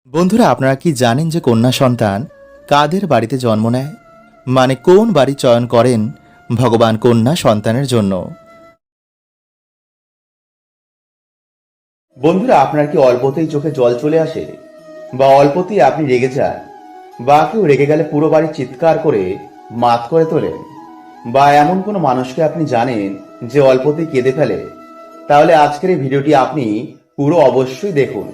বন্ধুরা, আপনারা কি জানেন যে কন্যা সন্তান কাদের বাড়িতে জন্ম নেয়? মানে কোন বাড়ি চয়ন করেন ভগবান কন্যা সন্তানের জন্য? বন্ধুরা, আপনার কি অল্পতেই চোখে জল চলে আসে, বা অল্পতেই আপনি রেগে যান, বা কেউ রেগে গেলে পুরো বাড়ি চিৎকার করে মাত করে তোলেন, বা এমন কোনো মানুষকে আপনি জানেন যে অল্পতেই কেঁদে ফেলে? তাহলে আজকের এই ভিডিওটি আপনি পুরো অবশ্যই দেখুন,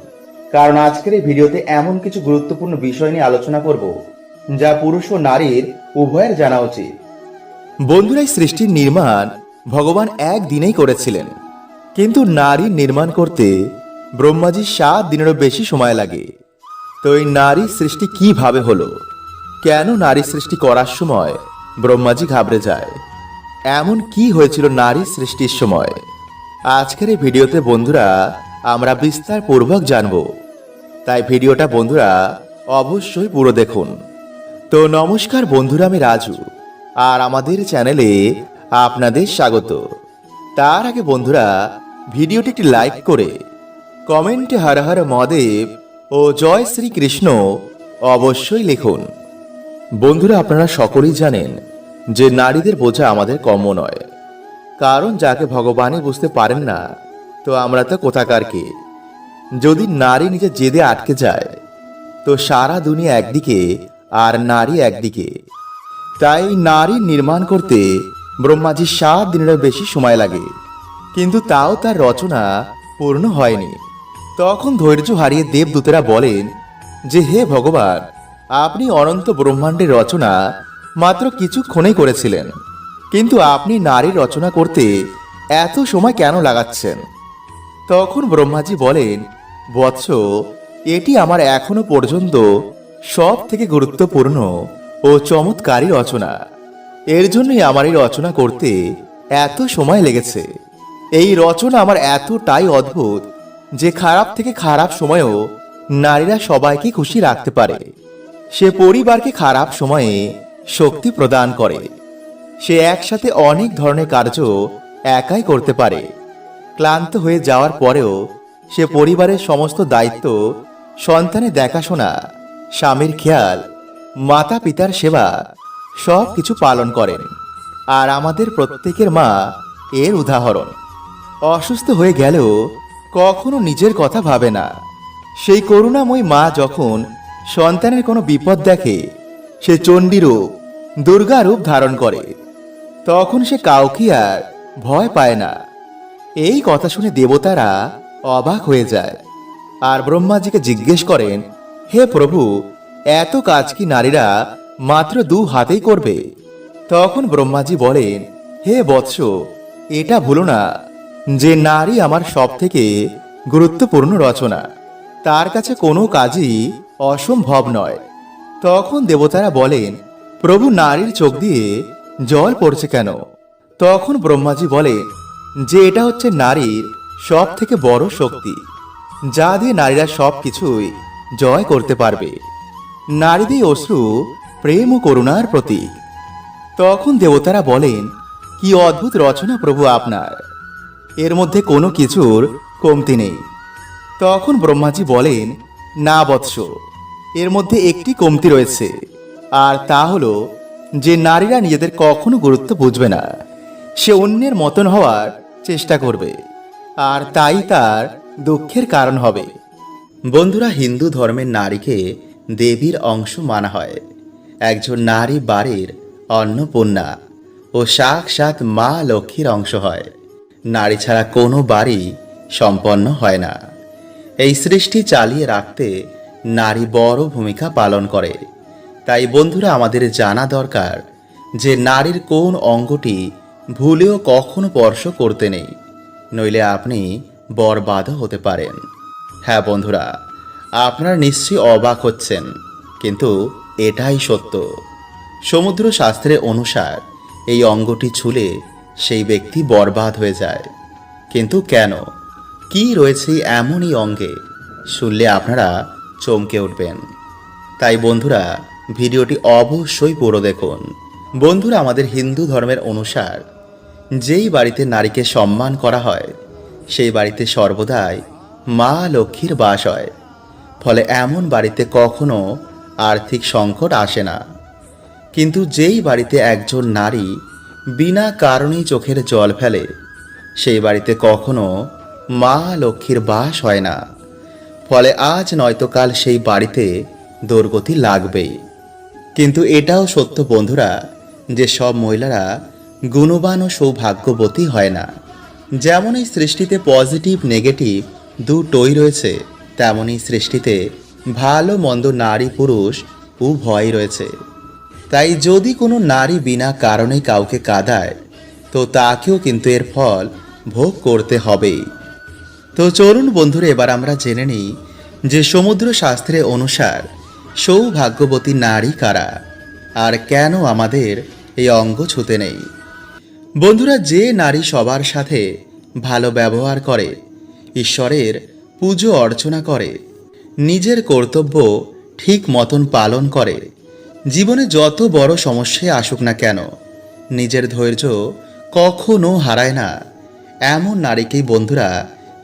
কারণ আজকের এই ভিডিওতে এমন কিছু গুরুত্বপূর্ণ বিষয় নিয়ে আলোচনা করব যা পুরুষ ও নারীর উভয়ের জানা উচিত। বন্ধুরা, এই সৃষ্টির নির্মাণ ভগবান একদিনেই করেছিলেন, কিন্তু নারী নির্মাণ করতে ব্রহ্মাজি 7 দিনেরও বেশি সময় লাগে। তো এই নারী সৃষ্টি কিভাবে হলো? কেন নারী সৃষ্টি করার সময় ব্রহ্মাজি ঘাবড়ে যায়? এমন কি হয়েছিল নারী সৃষ্টির সময়? আজকের এই ভিডিওতে বন্ধুরা আমরা বিস্তারপূর্বক জানব, তাই ভিডিওটা বন্ধুরা অবশ্যই পুরো দেখুন। তো নমস্কার বন্ধুরা, আমি রাজু, আর আমাদের চ্যানেলে আপনাদের স্বাগত। তার আগে বন্ধুরা ভিডিওটি একটি লাইক করে কমেন্টে হর হর মহাদেব ও জয় শ্রীকৃষ্ণ অবশ্যই লিখুন। বন্ধুরা, আপনারা সকলেই জানেন যে নারীদের বোঝা আমাদের কম্য নয়, কারণ যাকে ভগবানই বুঝতে পারেন না, তো আমরা তো কোথাকার কে? যদি নারী নিজে জেদে আটকে যায়, তো সারা দুনিয়া একদিকে আর নারী একদিকে। তাই নারী নির্মাণ করতে ব্রহ্মাজি 7 দিনেরও বেশি সময় লাগে, কিন্তু তাও তার রচনা পূর্ণ হয়নি। তখন ধৈর্য হারিয়ে দেবদূতেরা বলেন যে, হে ভগবান, আপনি অনন্ত ব্রহ্মাণ্ডের রচনা মাত্র কিছুক্ষণেই করেছিলেন, কিন্তু আপনি নারীর রচনা করতে এত সময় কেন লাগাচ্ছেন? তখন ব্রহ্মাজি বলেন, বৎস, এটি আমার এখনো পর্যন্ত সব থেকে গুরুত্বপূর্ণ ও চমৎকারী রচনা। এর জন্যই আমার এই রচনা করতে এত সময় লেগেছে। এই রচনা আমার এতটাই অদ্ভুত যে খারাপ থেকে খারাপ সময়েও নারীরা সবাইকে খুশি রাখতে পারে। সে পরিবারকে খারাপ সময়ে শক্তি প্রদান করে। সে একসাথে অনেক ধরনের কার্য একাই করতে পারে। ক্লান্ত হয়ে যাওয়ার পরেও সে পরিবারের সমস্ত দায়িত্ব, সন্তানের দেখাশোনা, স্বামীর খেয়াল, মাতা পিতার সেবা সব কিছু পালন করেন। আর আমাদের প্রত্যেকের মা এর উদাহরণ। অসুস্থ হয়ে গেলেও কখনো নিজের কথা ভাবে না। সেই করুণাময়ী মা যখন সন্তানের কোনো বিপদ দেখে, সে চণ্ডী রূপ, দুর্গা রূপ ধারণ করে। তখন সে কাউকে আর ভয় পায় না। এই কথা শুনে দেবতারা অবাক হয়ে যায়, আর ব্রহ্মাজিকে জিজ্ঞেস করেন, হে প্রভু, এত কাজ কি নারীরা মাত্র 2 হাতেই করবে? তখন ব্রহ্মাজি বলেন, হে বৎস, এটা ভুলো না যে নারী আমার সব থেকে গুরুত্বপূর্ণ রচনা। তার কাছে কোনো কাজই অসম্ভব নয়। তখন দেবতারা বলেন, প্রভু, নারীর চোখ দিয়ে জল পড়ছে কেন? তখন ব্রহ্মাজি বলেন যে এটা হচ্ছে নারীর সব থেকে বড় শক্তি, যা দিয়ে নারীরা সব কিছুই জয় করতে পারবে। নারীদের অশ্রু প্রেম ও করুণার প্রতীক। তখন দেবতারা বলেন, কি অদ্ভুত রচনা প্রভু আপনার, এর মধ্যে কোনো কিছুর কমতি নেই। তখন ব্রহ্মাজি বলেন, না বৎস, এর মধ্যে একটি কমতি রয়েছে, আর তা হলো যে নারীরা নিজেদের কখনো গুরুত্ব বুঝবে না। সে অন্যের মতন হওয়ার চেষ্টা করবে, আর তাই তার দুঃখের কারণ হবে। বন্ধুরা, হিন্দু ধর্মের নারীকে দেবীর অংশ মানা হয়। একজন নারী বাড়ির অন্নপূর্ণা ও সাক্ষাৎ মা লক্ষ্মীর অংশ হয়। নারী ছাড়া কোনো বাড়ি সম্পন্ন হয় না। এই সৃষ্টি চালিয়ে রাখতে নারী বড় ভূমিকা পালন করে। তাই বন্ধুরা, আমাদের জানা দরকার যে নারীর কোন অঙ্গটি ভুলেও কখনো স্পর্শ করতে নেই, নইলে আপনি বরবাদও হতে পারেন। হ্যাঁ বন্ধুরা, আপনারা নিশ্চয়ই অবাক হচ্ছেন, কিন্তু এটাই সত্য। সমুদ্র শাস্ত্রের অনুসার এই অঙ্গটি ছুলে সেই ব্যক্তি বরবাদ হয়ে যায়। কিন্তু কেন? কি রয়েছে এমনই অঙ্গে? শুনলে আপনারা চমকে উঠবেন। তাই বন্ধুরা, ভিডিওটি অবশ্যই পুরো দেখুন। বন্ধুরা, আমাদের হিন্দু ধর্মের অনুসার যেই বাড়িতে নারীকে সম্মান করা হয়, সেই বাড়িতে সর্বদাই মা লক্ষ্মীর বাস হয়। ফলে এমন বাড়িতে কখনো আর্থিক সংকট আসে না। কিন্তু যেই বাড়িতে একজন নারী বিনা কারণেই চোখের জল ফেলে, সেই বাড়িতে কখনো মা লক্ষ্মীর বাস হয় না। ফলে আজ নয়তো কাল সেই বাড়িতে দুর্গতি লাগবেই। কিন্তু এটাও সত্য বন্ধুরা, যে সব মহিলারা গুণবান ও সৌভাগ্যবতী হয় না। যেমন এই সৃষ্টিতে পজিটিভ নেগেটিভ দুটোই রয়েছে, তেমনই সৃষ্টিতে ভালো মন্দ নারী পুরুষ উভয়ই রয়েছে। তাই যদি কোনো নারী বিনা কারণে কাউকে কাঁদায়, তো তাকেও কিন্তু এর ফল ভোগ করতে হবেই। তো চলুন বন্ধুরা, এবার আমরা জেনে নিই যে সমুদ্র শাস্ত্রে অনুসার সৌভাগ্যবতী নারী কারা, আর কেন আমাদের এই অঙ্গ ছুতে নেই। বন্ধুরা, যে নারী সবার সাথে ভালো ব্যবহার করে, ঈশ্বরের পুজো অর্চনা করে, নিজের কর্তব্য ঠিক মতন পালন করে, জীবনে যত বড় সমস্যায় আসুক না কেন নিজের ধৈর্য কখনো হারায় না, এমন নারীকেই বন্ধুরা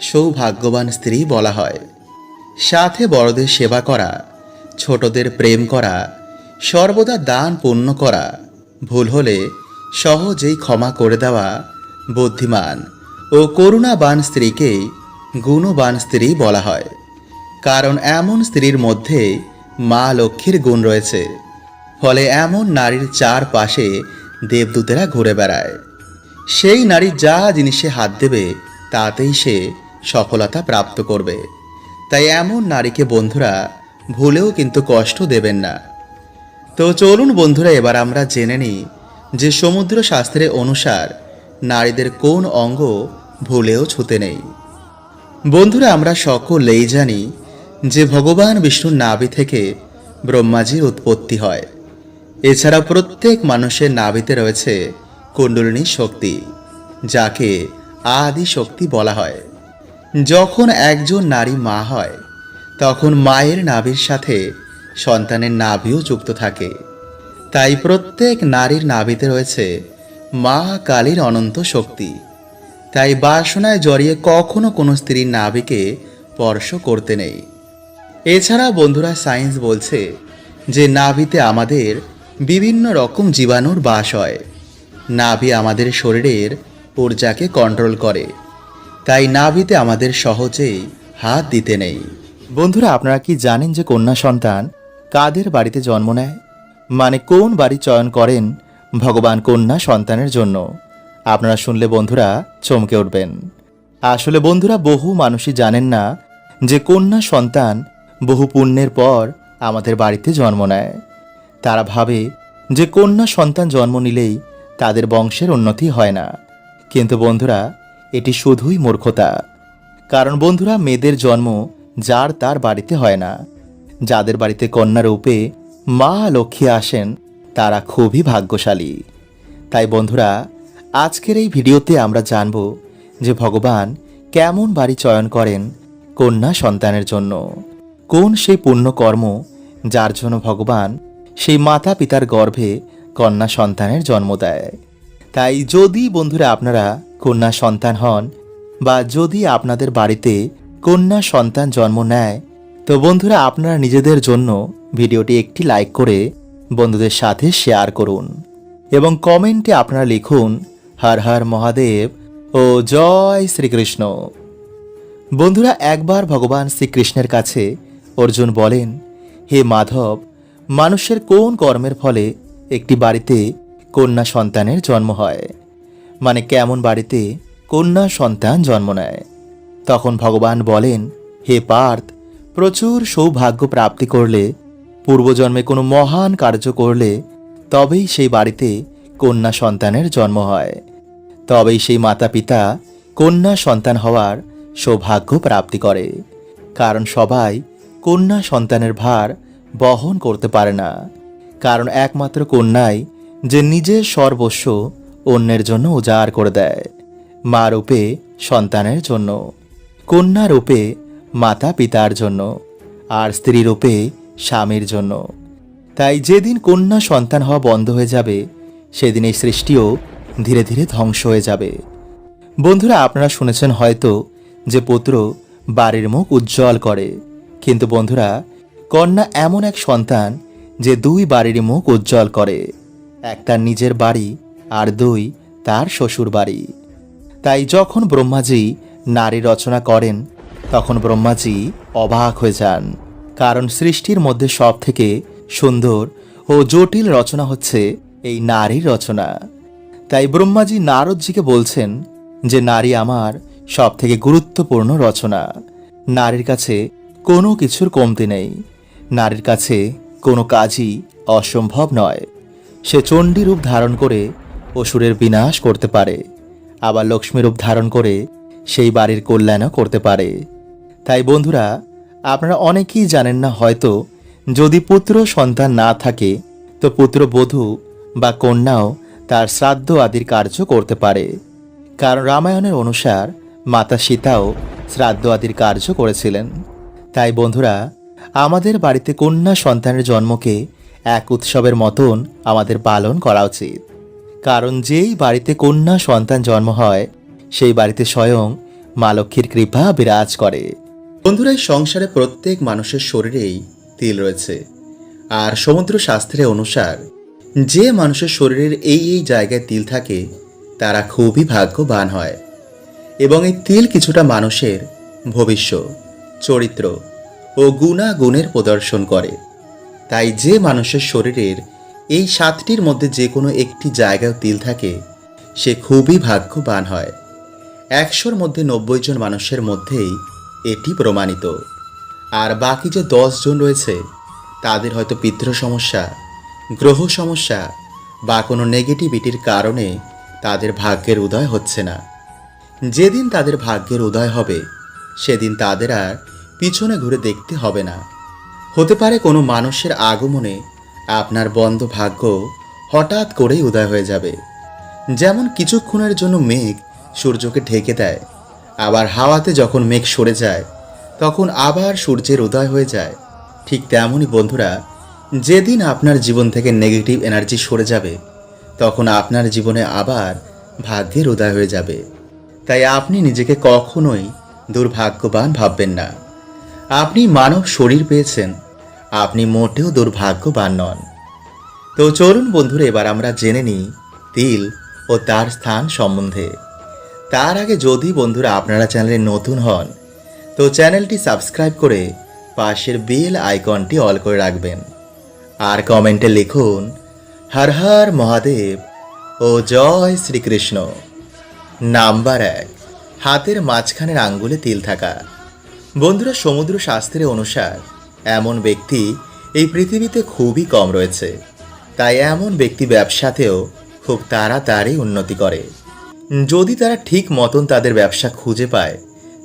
সৌভাগ্যবান স্ত্রী বলা হয়। সাথে বড়দের সেবা করা, ছোটদের প্রেম করা, সর্বদা দান পুণ্য করা, ভুল হলে সহজেই ক্ষমা করে দেওয়া, বুদ্ধিমান ও করুণাবান স্ত্রীকেই গুণবান স্ত্রী বলা হয়। কারণ এমন স্ত্রীর মধ্যে মা লক্ষ্মীর গুণ রয়েছে। ফলে এমন নারীর চারপাশে দেবদূতেরা ঘুরে বেড়ায়। সেই নারী যা জিনিসে হাত দেবে তাতেই সে সফলতা প্রাপ্ত করবে। তাই এমন নারীকে বন্ধুরা ভুলেও কিন্তু কষ্ট দেবেন না। তো চলুন বন্ধুরা, এবার আমরা জেনে নিই যে সমুদ্র শাস্ত্রে অনুসার নারীদের কোন অঙ্গ ভুলেও ছুতে নেই। বন্ধুরা, আমরা সকলেই জানি যে ভগবান বিষ্ণুর নাভি থেকে ব্রহ্মাজির উৎপত্তি হয়। এছাড়া প্রত্যেক মানুষের নাভিতে রয়েছে কুণ্ডলিনী শক্তি, যাকে আদি শক্তি বলা হয়। যখন একজন নারী মা হয়, তখন মায়ের নাভির সাথে সন্তানের নাভিও যুক্ত থাকে। তাই প্রত্যেক নারীর নাভিতে রয়েছে মা কালীর অনন্ত শক্তি। তাই বাসনায় জড়িয়ে কখনো কোনো স্ত্রীর নাভিকে স্পর্শ করতে নেই। এছাড়া বন্ধুরা, সায়েন্স বলছে যে নাভিতে আমাদের বিভিন্ন রকম জীবাণুর বাস হয়। নাভি আমাদের শরীরের ঊর্জাকে কন্ট্রোল করে। তাই নাভিতে আমাদের সহজেই হাত দিতে নেই। বন্ধুরা, আপনারা কি জানেন যে কন্যা সন্তান কাদের বাড়িতে জন্ম নেয়? মানে কোন বাড়ি চয়ন করেন ভগবান কন্যা সন্তানের জন্য? আপনারা শুনলে বন্ধুরা চমকে উঠবেন। আসলে বন্ধুরা, বহু মানুষই জানেন না যে কন্যা সন্তান বহু পুণ্যের পর আমাদের বাড়িতে জন্ম নেয়। তারা ভাবে যে কন্যা সন্তান জন্ম নিলেই তাদের বংশের উন্নতি হয় না। কিন্তু বন্ধুরা, এটি শুধুই মূর্খতা। কারণ বন্ধুরা, মেয়েদের জন্ম যার তার বাড়িতে হয় না। যাদের বাড়িতে কন্যা রূপে মা লক্ষ্মী আসেন, তারা খুবই ভাগ্যশালী। তাই বন্ধুরা, আজকের এই ভিডিওতে আমরা জানব যে ভগবান কেমন বাড়ি চয়ন করেন কন্যা সন্তানের জন্য। কোন সেই পুণ্যকর্ম যার জন্য ভগবান সেই মাতা পিতার গর্ভে কন্যা সন্তানের জন্ম দেয়। তাই যদি বন্ধুরা আপনারা কন্যা সন্তান হন, বা যদি আপনাদের বাড়িতে কন্যা সন্তান জন্ম নেয়, তো বন্ধুরা আপনারা নিজেদের জন্য ভিডিওটি একটি লাইক করে বন্ধুদের সাথে শেয়ার করুন এবং কমেন্টে আপনারা লিখুন হর হর মহাদেব ও জয় শ্রীকৃষ্ণ। বন্ধুরা, একবার ভগবান শ্রীকৃষ্ণের কাছে অর্জুন বলেন, হে মাধব, মানুষের কোন কর্মের ফলে একটি বাড়িতে কন্যা সন্তানের জন্ম হয়? মানে কেমন বাড়িতে কন্যা সন্তান জন্ম নেয়? তখন ভগবান বলেন, হে পার্থ, প্রচুর সৌভাগ্য প্রাপ্তি করলে, পূর্বজন্মে কোনো মহান কার্য করলে তবেই সেই বাড়িতে কন্যা সন্তানের জন্ম হয়। তবেই সেই মাতা পিতা কন্যা সন্তান হওয়ার সৌভাগ্য প্রাপ্তি করে। কারণ সবাই কন্যা সন্তানের ভার বহন করতে পারে না। কারণ একমাত্র কন্যাই যে নিজের সর্বস্ব অন্যের জন্য উজাড় করে দেয়। মা রূপে সন্তানের জন্য, কন্যা রূপে মাতা পিতার জন্য, আর স্ত্রী রূপে স্বামীর জন্য। তাই যেদিন কন্যা সন্তান হওয়া বন্ধ হয়ে যাবে, সেদিন এই সৃষ্টিও ধীরে ধীরে ধ্বংস হয়ে যাবে। বন্ধুরা, আপনারা শুনেছেন হয়তো যে পুত্র বাড়ির মুখ উজ্জ্বল করে, কিন্তু বন্ধুরা, কন্যা এমন এক সন্তান যে দুই বাড়ির মুখ উজ্জ্বল করে, এক তার নিজের বাড়ি আর দুই তার শ্বশুর বাড়ি। তাই যখন ব্রহ্মাজি নারী রচনা করেন তখন ব্রহ্মাজি অবাক হয়ে যান, কারণ সৃষ্টির মধ্যে সব থেকে সুন্দর ও জটিল রচনা হচ্ছে এই নারীর রচনা। তাই ব্রহ্মাজি নারদজিকে বলছেন যে নারী আমার সব থেকে গুরুত্বপূর্ণ রচনা। নারীর কাছে কোনো কিছুর কমতি নেই, নারীর কাছে কোনো কাজই অসম্ভব নয়। সে চণ্ডী রূপ ধারণ করে অসুরের বিনাশ করতে পারে, আবার লক্ষ্মী রূপ ধারণ করে সেই বাড়ির কল্যাণও করতে পারে। তাই বন্ধুরা, আপনারা অনেকেই জানেন না হয়তো, যদি পুত্র সন্তান না থাকে তো পুত্রবধূ বা কন্যাও তার শ্রাদ্ধ আদির কার্য করতে পারে। কারণ রামায়ণের অনুসার মাতা সীতাও শ্রাদ্ধ আদির কার্য করেছিলেন। তাই বন্ধুরা, আমাদের বাড়িতে কন্যা সন্তানের জন্মকে এক উৎসবের মতন আমাদের পালন করা উচিত। কারণ যেই বাড়িতে কন্যা সন্তান জন্ম হয় সেই বাড়িতে স্বয়ং মা লক্ষ্মীর কৃপা বিরাজ করে। বন্ধুরা, এই সংসারে প্রত্যেক মানুষের শরীরেই তিল রয়েছে। আর সমুদ্র শাস্ত্রে অনুসার যে মানুষের শরীরের এই এই জায়গায় তিল থাকে তারা খুবই ভাগ্যবান হয়। এবং এই তিল কিছুটা মানুষের ভবিষ্যৎ, চরিত্র ও গুণাগুণের প্রদর্শন করে। তাই যে মানুষের শরীরের এই 7টির মধ্যে যে কোনো একটি জায়গায় তিল থাকে সে খুবই ভাগ্যবান হয়। 100-র মধ্যে 90 জন মানুষের মধ্যেই এটি প্রমাণিত। আর বাকি যে 10 জন রয়েছে তাদের হয়তো পিতৃ সমস্যা, গ্রহ সমস্যা বা কোনো নেগেটিভিটির কারণে তাদের ভাগ্যের উদয় হচ্ছে না। যেদিন তাদের ভাগ্যের উদয় হবে সেদিন তাদের আর পিছনে ঘুরে দেখতে হবে না। হতে পারে কোনো মানুষের আগমনে আপনার বন্ধ ভাগ্য হঠাৎ করেই উদয় হয়ে যাবে। যেমন কিছুক্ষণের জন্য মেঘ সূর্যকে ঢেকে দেয়, আবার হাওয়াতে যখন মেঘ সরে যায় তখন আবার সূর্যের উদয় হয়ে যায়। ঠিক তেমনই বন্ধুরা, যেদিন আপনার জীবন থেকে নেগেটিভ এনার্জি সরে যাবে তখন আপনার জীবনে আবার ভাগ্যের উদয় হয়ে যাবে। তাই আপনি নিজেকে কখনোই দুর্ভাগ্যবান ভাববেন না। আপনি মানব শরীর পেয়েছেন, আপনি মোটেও দুর্ভাগ্যবান নন। তো চলুন বন্ধুরা, এবার আমরা জেনে নিই তিল ও তার স্থান সম্বন্ধে। তার আগে যদি বন্ধুরা আপনারা চ্যানেলে নতুন হন তো চ্যানেলটি সাবস্ক্রাইব করে পাশের বেল আইকনটি অল করে রাখবেন। আর কমেন্টে লিখুন হর হর মহাদেব ও জয় শ্রীকৃষ্ণ। নাম্বার 1, হাতের মাঝখানের আঙ্গুলে তিল থাকা। বন্ধুরা, সমুদ্র শাস্ত্রের অনুসার এমন ব্যক্তি এই পৃথিবীতে খুবই কম রয়েছে। তাই এমন ব্যক্তি ব্যবসাতেও খুব তাড়াতাড়ি উন্নতি করে। যদি তারা ঠিক মতন তাদের ব্যবসা খুঁজে পায়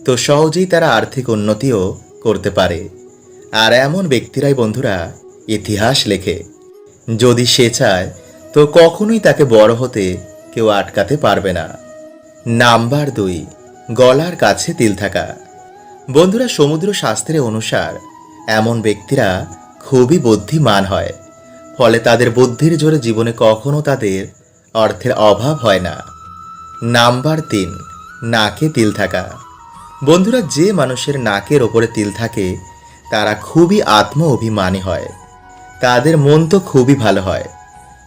তো সহজেই তারা আর্থিক উন্নতিও করতে পারে। আর এমন ব্যক্তিরাই বন্ধুরা ইতিহাস লেখে। যদি সে চায় তো কখনোই তাকে বড় হতে কেউ আটকাতে পারবে না। নাম্বার 2, গলার কাছে তিল থাকা। বন্ধুরা, সমুদ্র শাস্ত্রের অনুসার এমন ব্যক্তিরা খুবই বুদ্ধিমান হয়, ফলে তাদের বুদ্ধির জোরে জীবনে কখনো তাদের অর্থের অভাব হয় না। নাম্বার 3, নাকে তিল থাকা। বন্ধুরা, যে মানুষের নাকের ওপরে তিল থাকে তারা খুবই আত্ম অভিমানী হয়। তাদের মন তো খুবই ভালো হয়,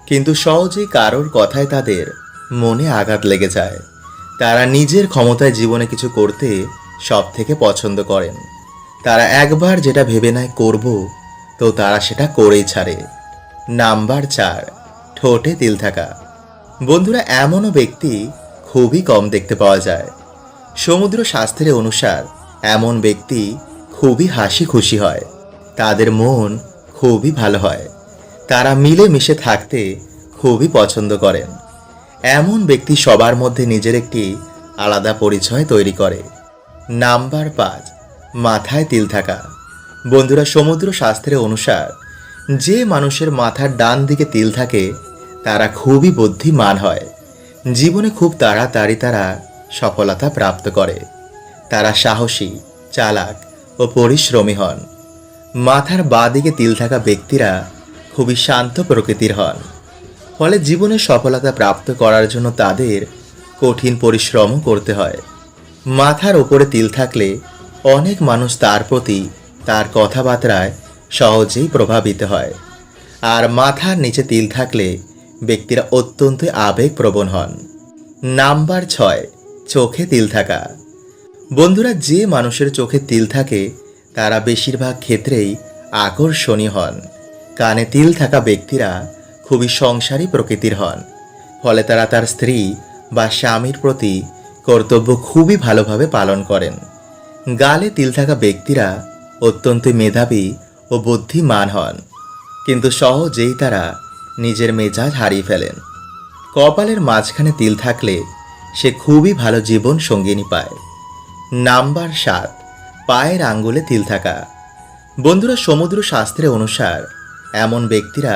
কিন্তু সহজেই কারোর কথায় তাদের মনে আঘাত লেগে যায়। তারা নিজের ক্ষমতায় জীবনে কিছু করতে সব থেকে পছন্দ করেন। তারা একবার যেটা ভেবে নেয় করব তো তারা সেটা করেই ছাড়ে। নাম্বার 4, ঠোঁটে তিল থাকা। বন্ধুরা, এমনও ব্যক্তি খুবই কম দেখতে পাওয়া যায়। সমুদ্র শাস্ত্রের অনুসার এমন ব্যক্তি খুবই হাসি খুশি হয়, তাদের মন খুবই ভালো হয়, তারা মিলেমিশে থাকতে খুবই পছন্দ করেন। এমন ব্যক্তি সবার মধ্যে নিজের একটি আলাদা পরিচয় তৈরি করে। নাম্বার 5, মাথায় তিল থাকা। বন্ধুরা, সমুদ্র শাস্ত্রের অনুসার যে মানুষের মাথার ডান দিকে তিল থাকে তারা খুবই বুদ্ধিমান হয়। জীবনে খুব তাড়াতাড়ি তারা সফলতা প্রাপ্ত করে। তারা সাহসী, চালাক ও পরিশ্রমী হন। মাথার বাঁ দিকে তিল থাকা ব্যক্তিরা খুবই শান্ত প্রকৃতির হন, ফলে জীবনে সফলতা প্রাপ্ত করার জন্য তাদের কঠিন পরিশ্রমও করতে হয়। মাথার ওপরে তিল থাকলে অনেক মানুষ তার প্রতি তার কথাবার্তায় সহজেই প্রভাবিত হয়। আর মাথার নিচে তিল থাকলে ব্যক্তিরা অত্যন্ত আবেগপ্রবণ হন। নাম্বার 6, চোখে তিল থাকা। বন্ধুরা, যে মানুষের চোখে তিল থাকে তারা বেশিরভাগ ক্ষেত্রেই আকর্ষণীয় হন। কানে তিল থাকা ব্যক্তিরা খুবই সংসারী প্রকৃতির হন। ফলে তারা তার স্ত্রী বা স্বামীর প্রতি কর্তব্য খুবই ভালোভাবে পালন করেন। গালে তিল থাকা ব্যক্তিরা অত্যন্ত মেধাবী ও বুদ্ধিমান হন, কিন্তু সহজেই তারা নিজের মেজাজ হারিয়ে ফেলেন। কপালের মাঝখানে তিল থাকলে সে খুবই ভালো জীবন সঙ্গিনী পায়। নাম্বার 7, পায়ের আঙ্গুলে তিল থাকা। বন্ধুরা, সমুদ্র শাস্ত্রের অনুসার এমন ব্যক্তিরা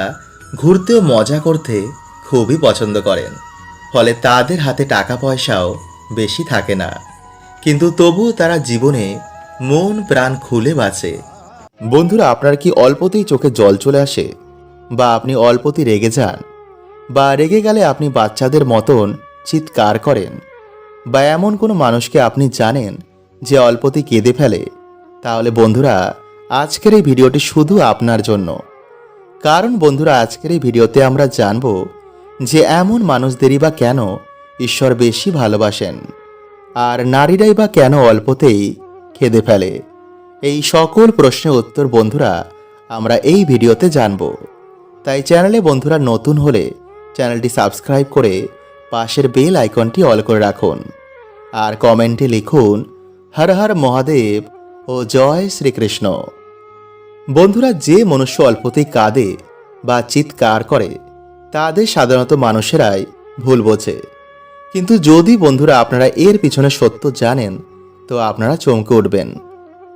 ঘুরতে ও মজা করতে খুবই পছন্দ করেন। ফলে তাদের হাতে টাকা পয়সাও বেশি থাকে না, কিন্তু তবুও তারা জীবনে মন প্রাণ খুলে বাঁচে। বন্ধুরা, আপনার কি অল্পতেই চোখে জল চলে আসে, বা আপনি অল্পতেই রেগে যান, বা রেগে গেলে আপনি বাচ্চাদের মতন চিৎকার করেন, বা এমন কোনো মানুষকে আপনি জানেন যে অল্পতেই কেঁদে ফেলে? তাহলে বন্ধুরা, আজকের এই ভিডিওটি শুধু আপনার জন্য। কারণ বন্ধুরা, আজকের এই ভিডিওতে আমরা জানব যে এমন মানুষদেরই বা কেন ঈশ্বর বেশি ভালোবাসেন, আর নারীরাই বা কেন অল্পতেই কেঁদে ফেলে। এই সকল প্রশ্নের উত্তর বন্ধুরা আমরা এই ভিডিওতে জানব। তাই চ্যানেলে বন্ধুরা নতুন হলে চ্যানেলটি সাবস্ক্রাইব করে পাশের বেল আইকনটি অল করে রাখুন, আর কমেন্টে লিখুন হর হর মহাদেব ও জয় শ্রীকৃষ্ণ। বন্ধুরা, যে মনুষ্য অল্পতেই কাঁদে বা চিৎকার করে তাদের সাধারণত মানুষেরাই ভুল বোঝে। কিন্তু যদি বন্ধুরা আপনারা এর পিছনে সত্য জানেন তো আপনারা চমকে উঠবেন।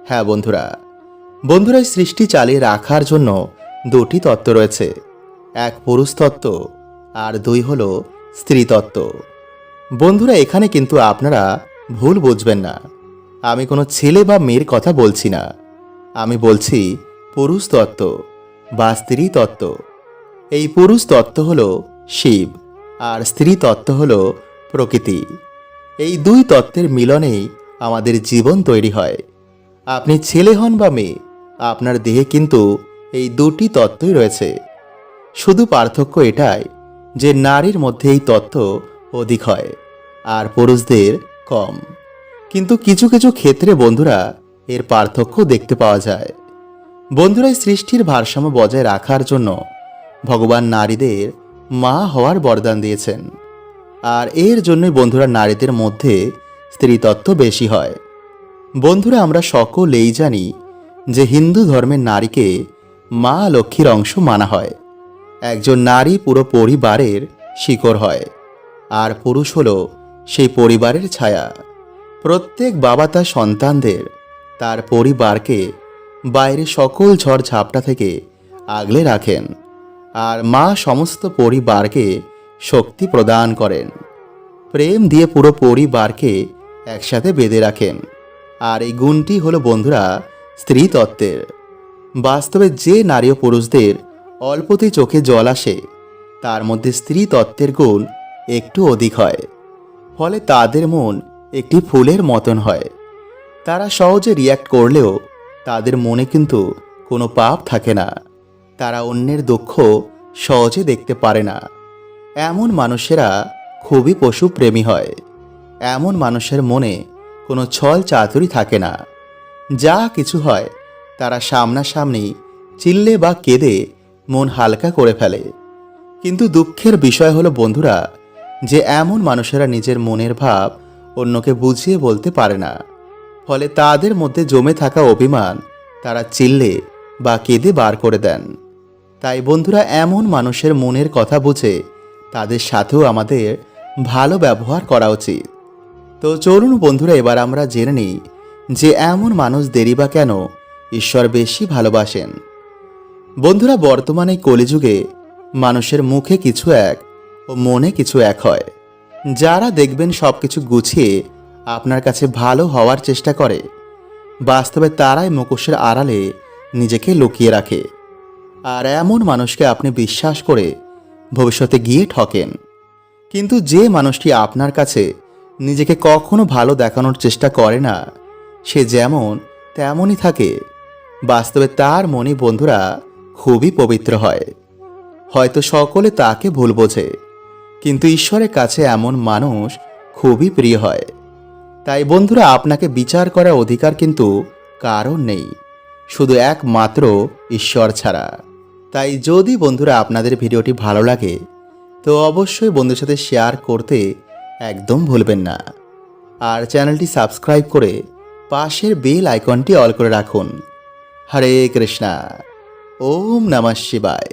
হ্যাঁ বন্ধুরা, এই সৃষ্টি চালিয়ে রাখার জন্য দুটি তত্ত্ব রয়েছে। এক পুরুষ তত্ত্ব, আর 2 হলো স্ত্রী তত্ত্ব। বন্ধুরা, এখানে কিন্তু আপনারা ভুল বুঝবেন না। আমি কোনো ছেলে বা মেয়ের কথা বলছি না, আমি বলছি পুরুষ তত্ত্ব বা স্ত্রী তত্ত্ব। এই পুরুষ তত্ত্ব হলো শিব, আর স্ত্রী তত্ত্ব হলো প্রকৃতি। এই 2 তত্ত্বের মিলনেই আমাদের জীবন তৈরি হয়। আপনি ছেলে হন বা মেয়ে, আপনার দেহে কিন্তু এই 2টি তত্ত্বই রয়েছে। শুধু পার্থক্য এটাই যে নারীর মধ্যে এই তত্ত্ব অধিক হয় আর পুরুষদের কম। কিন্তু কিছু কিছু ক্ষেত্রে বন্ধুরা এর পার্থক্য দেখতে পাওয়া যায়। বন্ধুরা, এই সৃষ্টির ভারসাম্য বজায় রাখার জন্য ভগবান নারীদের মা হওয়ার বরদান দিয়েছেন, আর এর জন্যই বন্ধুরা নারীদের মধ্যে স্ত্রীতত্ত্ব বেশি হয়। বন্ধুরা, আমরা সকলেই জানি যে হিন্দু ধর্মের নারীকে মা লক্ষ্মীর অংশ মানা হয়। একজন নারী পুরো পরিবারের শিকড় হয়, আর পুরুষ হলো সেই পরিবারের ছায়া। প্রত্যেক বাবা তার সন্তানদের, তার পরিবারকে বাইরে সকল ঝড় ঝাপটা থেকে আগলে রাখেন, আর মা সমস্ত পরিবারকে শক্তি প্রদান করেন। প্রেম দিয়ে পুরো পরিবারকে একসাথে বেঁধে রাখেন। আর এই গুণটি হলো বন্ধুরা স্ত্রী তত্ত্বের। বাস্তবে যে নারী ও পুরুষদের অল্পতেই চোখে জল আসে তার মধ্যে স্ত্রী তত্ত্বের গুণ একটু অধিক হয়। ফলে তাদের মন একটি ফুলের মতন হয়। তারা সহজে রিয়্যাক্ট করলেও তাদের মনে কিন্তু কোনো পাপ থাকে না। তারা অন্যের দুঃখ সহজে দেখতে পারে না। এমন মানুষেরা খুবই পশুপ্রেমী হয়। এমন মানুষের মনে কোনো ছল চাতুরি থাকে না। যা কিছু হয় তারা সামনাসামনি চিল্লে বা কেঁদে মন হালকা করে ফেলে। কিন্তু দুঃখের বিষয় হলো বন্ধুরা যে এমন মানুষেরা নিজের মনের ভাব অন্যকে বুঝিয়ে বলতে পারে না। ফলে তাদের মধ্যে জমে থাকা অভিমান তারা চিল্লে বা কেঁদে বার করে দেন। তাই বন্ধুরা, এমন মানুষের মনের কথা বুঝে তাদের সাথেও আমাদের ভালো ব্যবহার করা উচিত। তো চলুন বন্ধুরা, এবার আমরা জেনে নিই যে এমন মানুষদেরই বা কেন ঈশ্বর বেশি ভালোবাসেন। বন্ধুরা, বর্তমানে কলিযুগে মানুষের মুখে কিছু এক ও মনে কিছু এক হয়। যারা দেখবেন সবকিছু গুছিয়ে আপনার কাছে ভালো হওয়ার চেষ্টা করে, বাস্তবে তারাই মুখোশের আড়ালে নিজেকে লুকিয়ে রাখে। আর এমন মানুষকে আপনি বিশ্বাস করে ভবিষ্যতে গিয়ে ঠকেন। কিন্তু যে মানুষটি আপনার কাছে নিজেকে কখনো ভালো দেখানোর চেষ্টা করে না, সে যেমন তেমনই থাকে। বাস্তবে তার মনে বন্ধুরা খুবই পবিত্র হয়। হয়তো সকলে তাকে ভুল বোঝে, কিন্তু ঈশ্বরের কাছে এমন মানুষ খুবই প্রিয় হয়। তাই বন্ধুরা, আপনাকে বিচার করার অধিকার কিন্তু কারণ নেই, শুধু একমাত্র ঈশ্বর ছাড়া। তাই যদি বন্ধুরা আপনাদের ভিডিওটি ভালো লাগে তো অবশ্যই বন্ধুদের সাথে শেয়ার করতে একদম ভুলবেন না। আর চ্যানেলটি সাবস্ক্রাইব করে পাশের বেল আইকনটি অল করে রাখুন। হরে কৃষ্ণা। ওম নমঃ শিবায়।